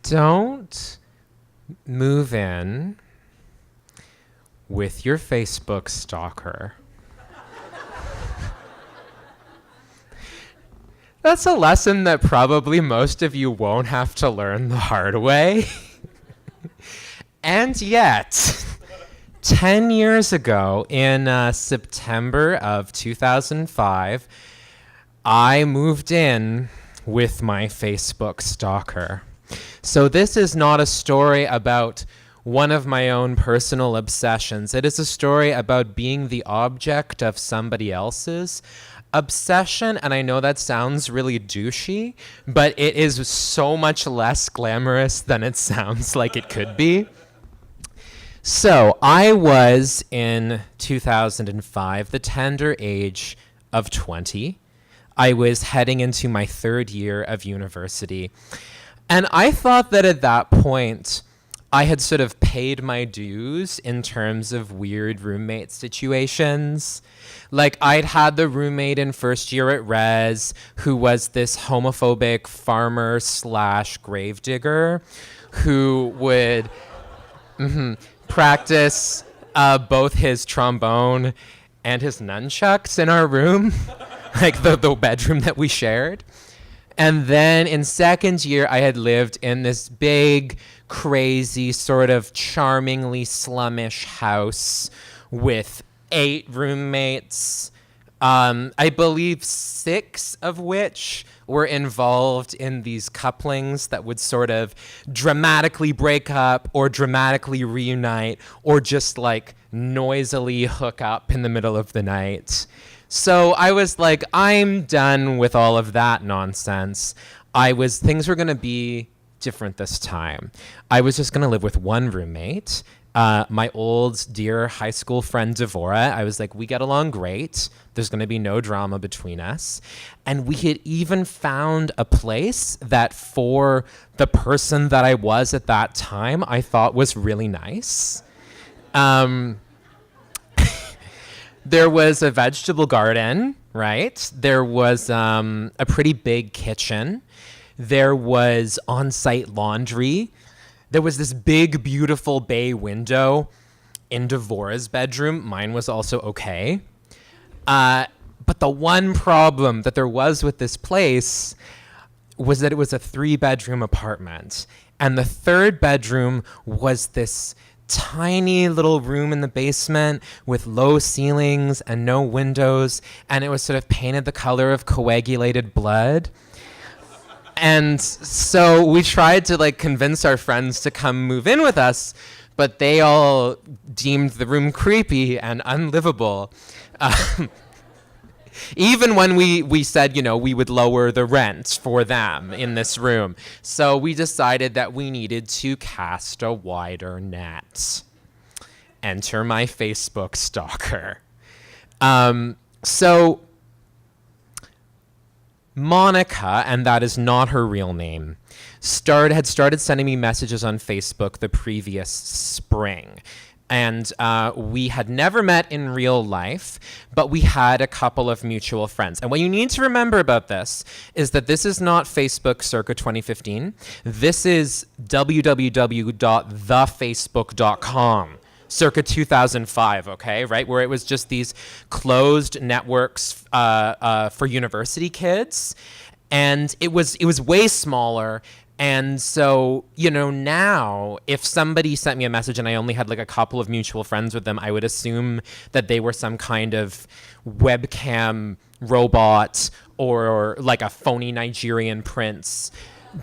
Don't move in with your Facebook stalker. That's a lesson that probably most of you won't have to learn the hard way. And yet, 10 years ago, in September of 2005, I moved in with my Facebook stalker. So this is not a story about one of my own personal obsessions. It is a story about being the object of somebody else's obsession, and I know that sounds really douchey, but it is so much less glamorous than it sounds like it could be. So I was, in 2005, the tender age of 20. I was heading into my third year of university. And I thought that at that point, I had sort of paid my dues in terms of weird roommate situations. Like, I'd had the roommate in first year at Res who was this homophobic farmer / gravedigger who would practice both his trombone and his nunchucks in our room, like the bedroom that we shared. And then in second year, I had lived in this big, crazy, sort of charmingly slummish house with 8 roommates, I believe 6 of which were involved in these couplings that would sort of dramatically break up or dramatically reunite or just like noisily hook up in the middle of the night. So I was like, I'm done with all of that nonsense. Things were going to be different this time. I was just going to live with one roommate, my old dear high school friend Devora. I was like, we get along great. There's going to be no drama between us. And we had even found a place that for the person that I was at that time, I thought was really nice. There was a vegetable garden, right? There was a pretty big kitchen. There was on-site laundry. There was this big, beautiful bay window in Devora's bedroom. Mine was also okay. But the one problem that there was with this place was that it was a 3-bedroom apartment. And the third bedroom was this tiny little room in the basement with low ceilings and no windows, and it was sort of painted the color of coagulated blood. And so we tried to like convince our friends to come move in with us, but they all deemed the room creepy and unlivable. Even when we said, we would lower the rent for them in this room. So we decided that we needed to cast a wider net. Enter my Facebook stalker. So Monica, and that is not her real name, had started sending me messages on Facebook the previous spring. And we had never met in real life, but we had a couple of mutual friends. And what you need to remember about this is that this is not Facebook circa 2015. This is www.thefacebook.com circa 2005, okay, right? Where it was just these closed networks for university kids. And it was way smaller. And so, now if somebody sent me a message and I only had like a couple of mutual friends with them, I would assume that they were some kind of webcam robot or like a phony Nigerian prince.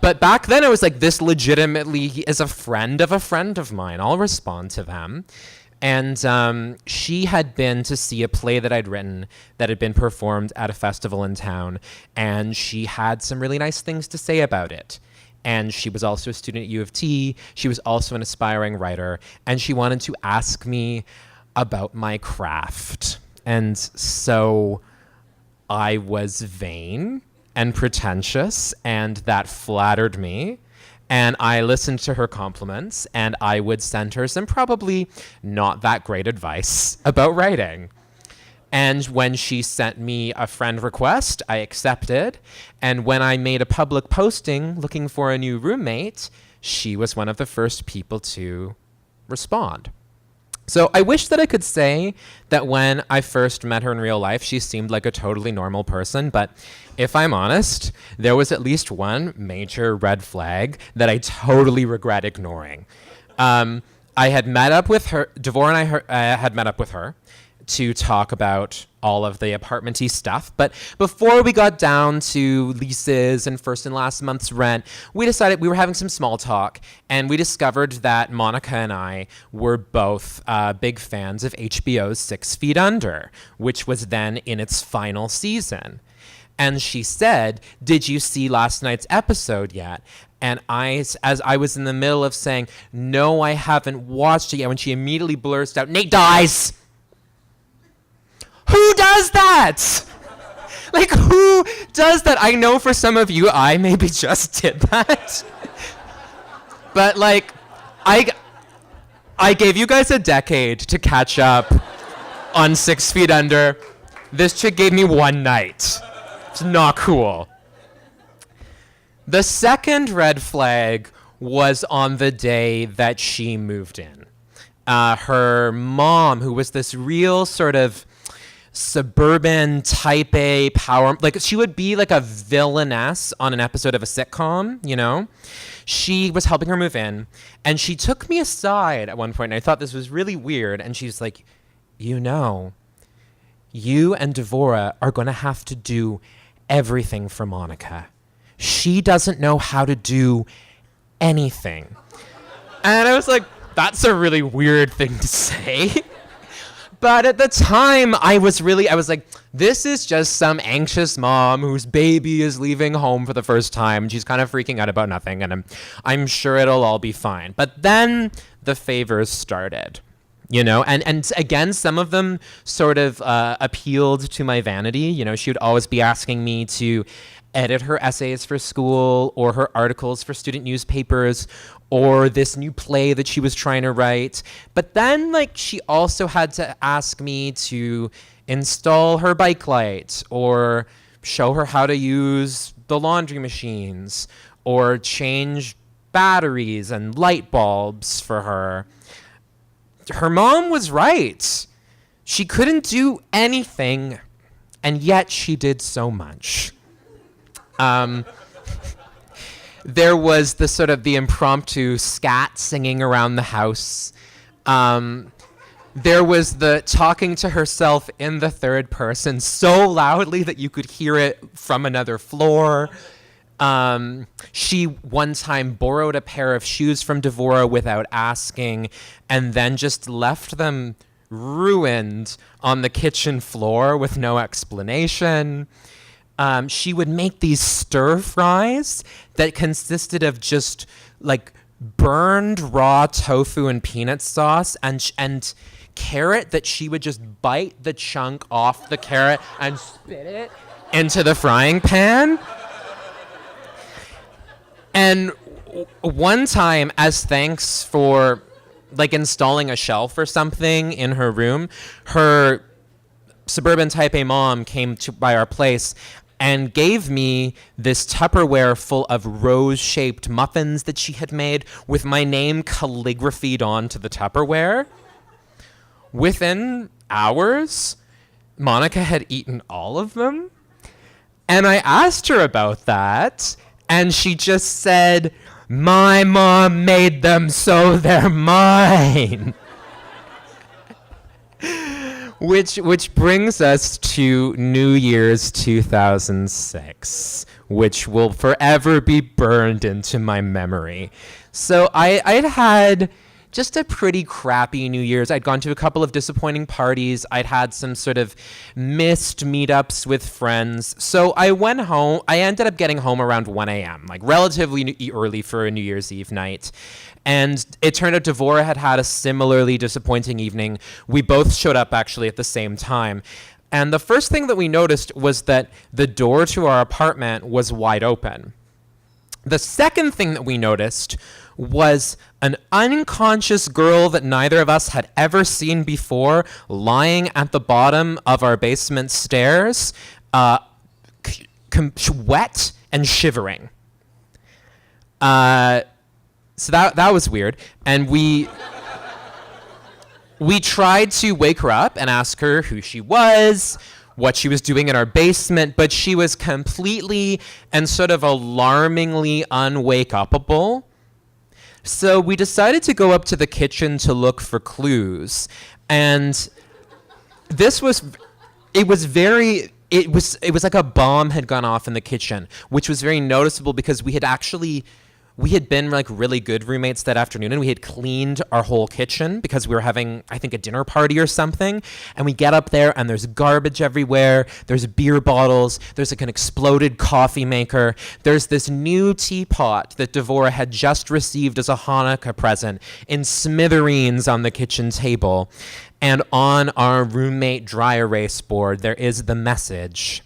But back then I was like, this legitimately is a friend of mine. I'll respond to them. And she had been to see a play that I'd written that had been performed at a festival in town. And she had some really nice things to say about it. And she was also a student at U of T. She was also an aspiring writer. And she wanted to ask me about my craft. And so I was vain and pretentious, and that flattered me. And I listened to her compliments, and I would send her some probably not that great advice about writing. And when she sent me a friend request, I accepted. And when I made a public posting looking for a new roommate, she was one of the first people to respond. So I wish that I could say that when I first met her in real life, she seemed like a totally normal person. But if I'm honest, there was at least one major red flag that I totally regret ignoring. I had met up with her, Devora and I had met up with her to talk about all of the apartment-y stuff. But before we got down to leases and first and last month's rent, we decided we were having some small talk, and we discovered that Monica and I were both big fans of HBO's 6 Feet Under, which was then in its final season. And she said, "Did you see last night's episode yet?" And as I was in the middle of saying, "No, I haven't watched it yet," when she immediately blurts out, "Nate dies!" Who does that? Like, who does that? I know for some of you, I maybe just did that. But, like, I gave you guys a decade to catch up on 6 Feet Under. This chick gave me one night. It's not cool. The second red flag was on the day that she moved in. Her mom, who was this real sort of suburban type A power, like she would be like a villainess on an episode of a sitcom, you know? She was helping her move in, and she took me aside at one point, and I thought this was really weird, and she's like, "You know, you and Devora are going to have to do everything for Monica. She doesn't know how to do anything." And I was like, that's a really weird thing to say. But at the time, I was like, this is just some anxious mom whose baby is leaving home for the first time. And she's kind of freaking out about nothing. And I'm sure it'll all be fine. But then the favors started, you know, and again, some of them sort of appealed to my vanity. You know, she would always be asking me to edit her essays for school or her articles for student newspapers or this new play that she was trying to write. But then, like, she also had to ask me to install her bike light or show her how to use the laundry machines or change batteries and light bulbs for her. Her mom was right. She couldn't do anything, and yet she did so much. There was the sort of the impromptu scat singing around the house. There was the talking to herself in the third person so loudly that you could hear it from another floor. She one time borrowed a pair of shoes from Devora without asking, and then just left them ruined on the kitchen floor with no explanation. She would make these stir fries that consisted of just like burned raw tofu and peanut sauce and carrot that she would just bite the chunk off the carrot and spit it into the frying pan. And one time, as thanks for like installing a shelf or something in her room, her suburban type A mom came by our place and gave me this Tupperware full of rose-shaped muffins that she had made with my name calligraphied onto the Tupperware. Within hours, Monica had eaten all of them. And I asked her about that, and she just said, "My mom made them, so they're mine." Which brings us to New Year's 2006, which will forever be burned into my memory. So I'd had just a pretty crappy New Year's. I'd gone to a couple of disappointing parties. I'd had some sort of missed meetups with friends. So I went home. I ended up getting home around 1 a.m., like relatively early for a New Year's Eve night. And it turned out Devora had had a similarly disappointing evening. We both showed up actually at the same time. And the first thing that we noticed was that the door to our apartment was wide open. The second thing that we noticed was an unconscious girl that neither of us had ever seen before lying at the bottom of our basement stairs, wet and shivering. So that was weird. And we tried to wake her up and ask her who she was, what she was doing in our basement, but she was completely and sort of alarmingly unwake-upable. So we decided to go up to the kitchen to look for clues. And it was like a bomb had gone off in the kitchen, which was very noticeable because we had been like really good roommates that afternoon, and we had cleaned our whole kitchen because we were having, I think, a dinner party or something. And we get up there and there's garbage everywhere. There's beer bottles. There's like an exploded coffee maker. There's this new teapot that Devora had just received as a Hanukkah present in smithereens on the kitchen table. And on our roommate dry erase board, there is the message: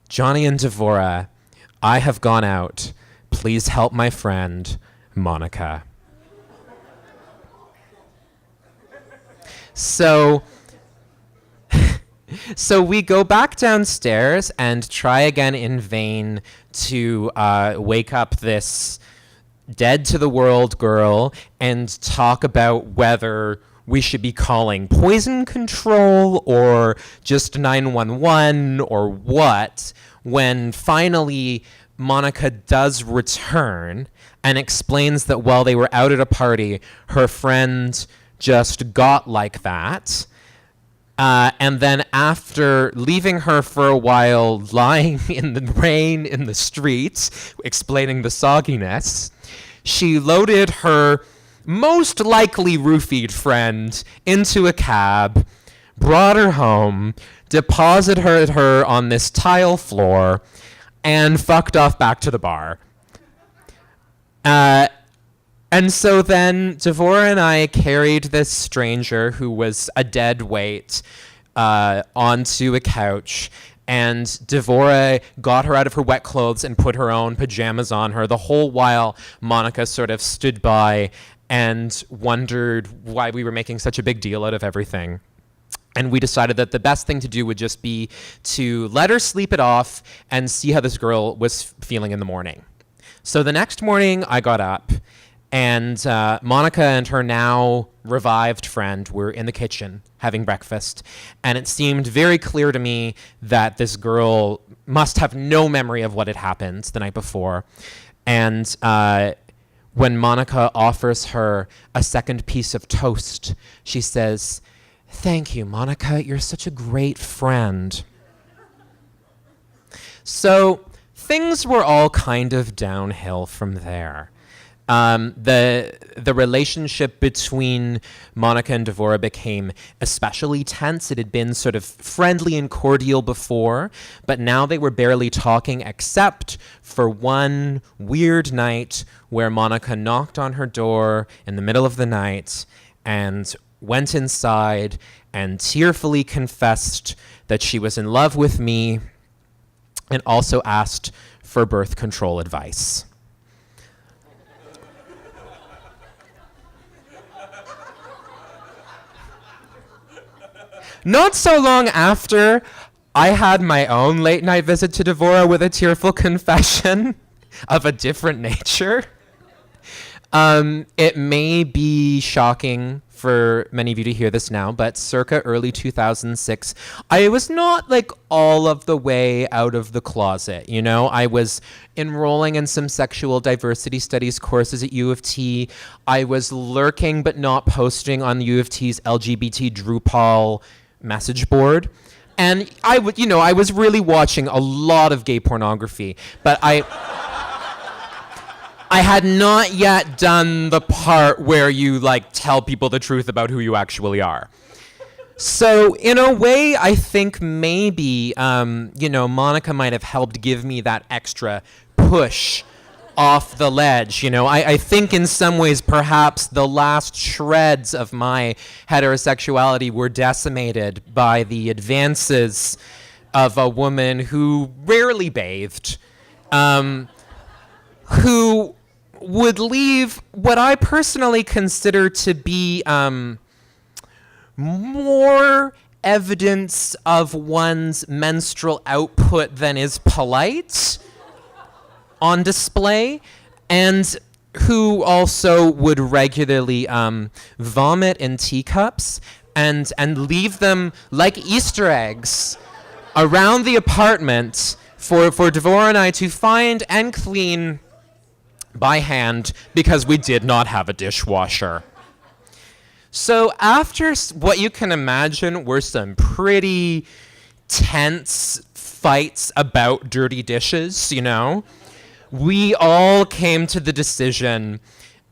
Johnny and Devora, I have gone out. Please help my friend, Monica. So we go back downstairs and try again in vain to wake up this dead to the world girl and talk about whether we should be calling poison control or just 911 or what, when finally Monica does return and explains that while they were out at a party, her friend just got like that. And then after leaving her for a while lying in the rain in the streets, explaining the sogginess, she loaded her most likely roofied friend into a cab, brought her home, deposited her on this tile floor, and fucked off back to the bar. And so then Devora and I carried this stranger who was a dead weight onto a couch, and Devora got her out of her wet clothes and put her own pajamas on her, the whole while Monica sort of stood by and wondered why we were making such a big deal out of everything. And we decided that the best thing to do would just be to let her sleep it off and see how this girl was feeling in the morning. So the next morning I got up, and Monica and her now revived friend were in the kitchen having breakfast. And it seemed very clear to me that this girl must have no memory of what had happened the night before. And when Monica offers her a second piece of toast, she says, "Thank you, Monica. You're such a great friend." So things were all kind of downhill from there. The relationship between Monica and Devora became especially tense. It had been sort of friendly and cordial before, but now they were barely talking except for one weird night where Monica knocked on her door in the middle of the night and went inside and tearfully confessed that she was in love with me and also asked for birth control advice. Not so long after, I had my own late night visit to Devora with a tearful confession of a different nature. It may be shocking for many of you to hear this now, but circa early 2006, I was not like all of the way out of the closet. You know, I was enrolling in some sexual diversity studies courses at U of T. I was lurking but not posting on U of T's LGBT Drupal message board. And I was really watching a lot of gay pornography, but I had not yet done the part where you like tell people the truth about who you actually are. So in a way, I think maybe, Monica might have helped give me that extra push off the ledge. I think in some ways, perhaps the last shreds of my heterosexuality were decimated by the advances of a woman who rarely bathed, who would leave what I personally consider to be more evidence of one's menstrual output than is polite on display. And who also would regularly vomit in teacups and leave them like Easter eggs around the apartment for Devora and I to find and clean by hand because we did not have a dishwasher. So after what you can imagine were some pretty tense fights about dirty dishes, you know, we all came to the decision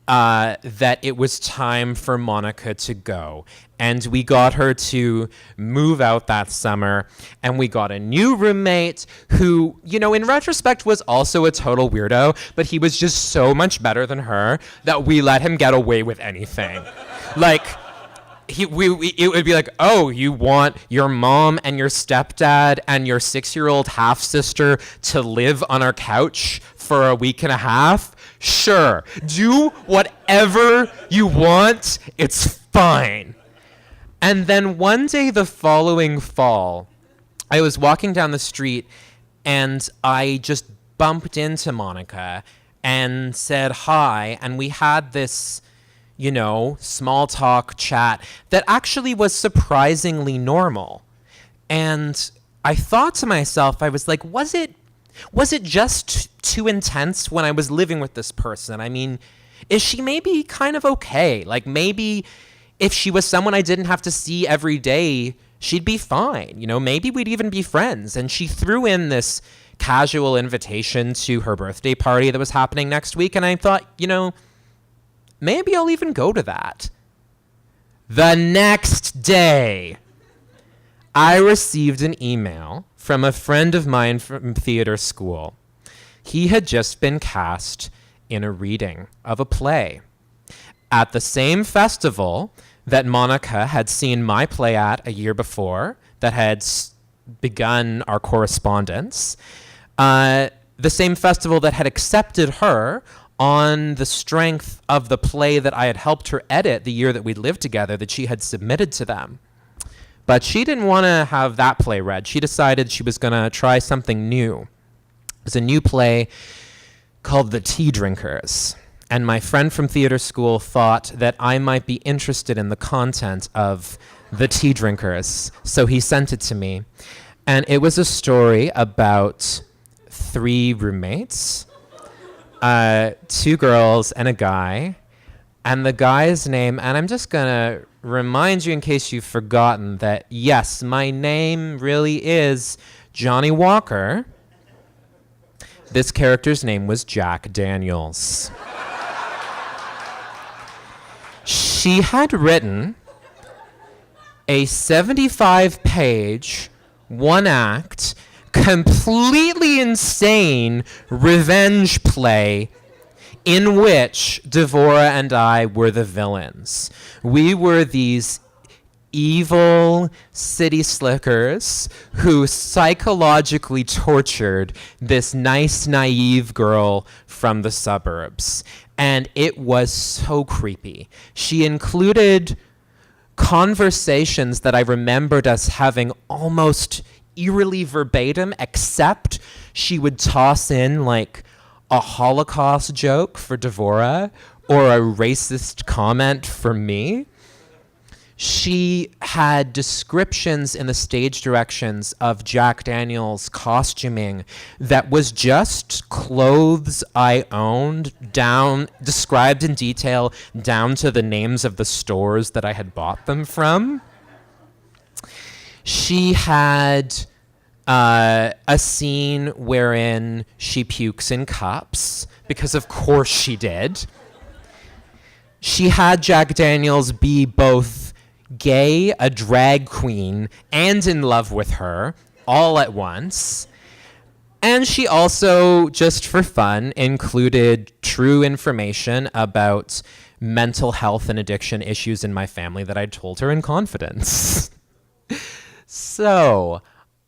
that it was time for Monica to go. And we got her to move out that summer. And we got a new roommate who, you know, in retrospect was also a total weirdo, but he was just so much better than her that we let him get away with anything. Like, it would be like, oh, you want your mom and your stepdad and your 6-year-old half-sister to live on our couch for a week and a half? Sure. Do whatever you want. It's fine. And then one day the following fall, I was walking down the street and I just bumped into Monica and said hi. And we had this, you know, small talk chat that actually was surprisingly normal. And I thought to myself, I was like, was it just too intense when I was living with this person? I mean, is she maybe kind of okay? Like maybe if she was someone I didn't have to see every day, she'd be fine. You know, maybe we'd even be friends. And she threw in this casual invitation to her birthday party that was happening next week. And I thought, you know, maybe I'll even go to that. The next day, I received an email from a friend of mine from theater school. He had just been cast in a reading of a play at the same festival that Monica had seen my play at a year before, that had begun our correspondence. The same festival that had accepted her on the strength of the play that I had helped her edit the year that we'd lived together, that she had submitted to them. But she didn't want to have that play read. She decided she was going to try something new. It was a new play called The Tea Drinkers. And my friend from theater school thought that I might be interested in the content of The Tea Drinkers. So he sent it to me. And it was a story about 3 roommates, 2 girls and a guy. And the guy's name, and I'm just going to remind you in case you've forgotten that, yes, my name really is Johnny Walker. This character's name was Jack Daniels. She had written a 75-page, 1-act, completely insane revenge play in which Devora and I were the villains. We were these evil city slickers who psychologically tortured this nice, naive girl from the suburbs. And it was so creepy. She included conversations that I remembered us having almost eerily verbatim, except she would toss in like a Holocaust joke for Devora or a racist comment for me. She had descriptions in the stage directions of Jack Daniels' costuming that was just clothes I owned, described in detail, down to the names of the stores that I had bought them from. She had a scene wherein she pukes in cups, because of course she did. She had Jack Daniels be both gay, a drag queen, and in love with her, all at once. And she also, just for fun, included true information about mental health and addiction issues in my family that I'd told her in confidence. So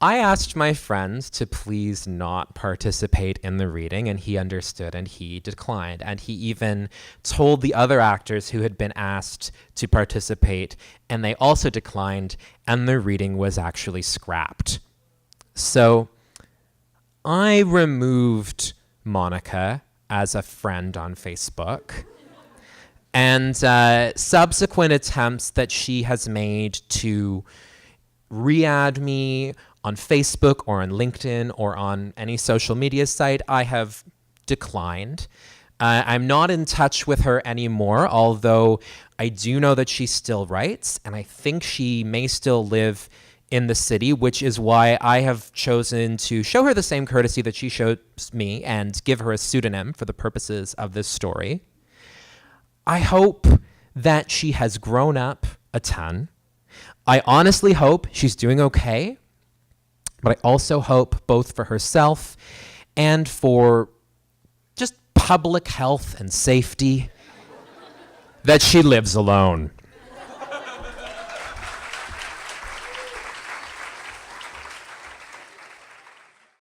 I asked my friend to please not participate in the reading, and he understood and he declined. And he even told the other actors who had been asked to participate, and they also declined, and the reading was actually scrapped. So I removed Monica as a friend on Facebook. And subsequent attempts that she has made to re-add me on Facebook or on LinkedIn or on any social media site, I have declined. I'm not in touch with her anymore, although I do know that she still writes, and I think she may still live in the city, which is why I have chosen to show her the same courtesy that she shows me and give her a pseudonym for the purposes of this story. I hope that she has grown up a ton. I honestly hope she's doing okay, but I also hope both for herself and for just public health and safety that she lives alone.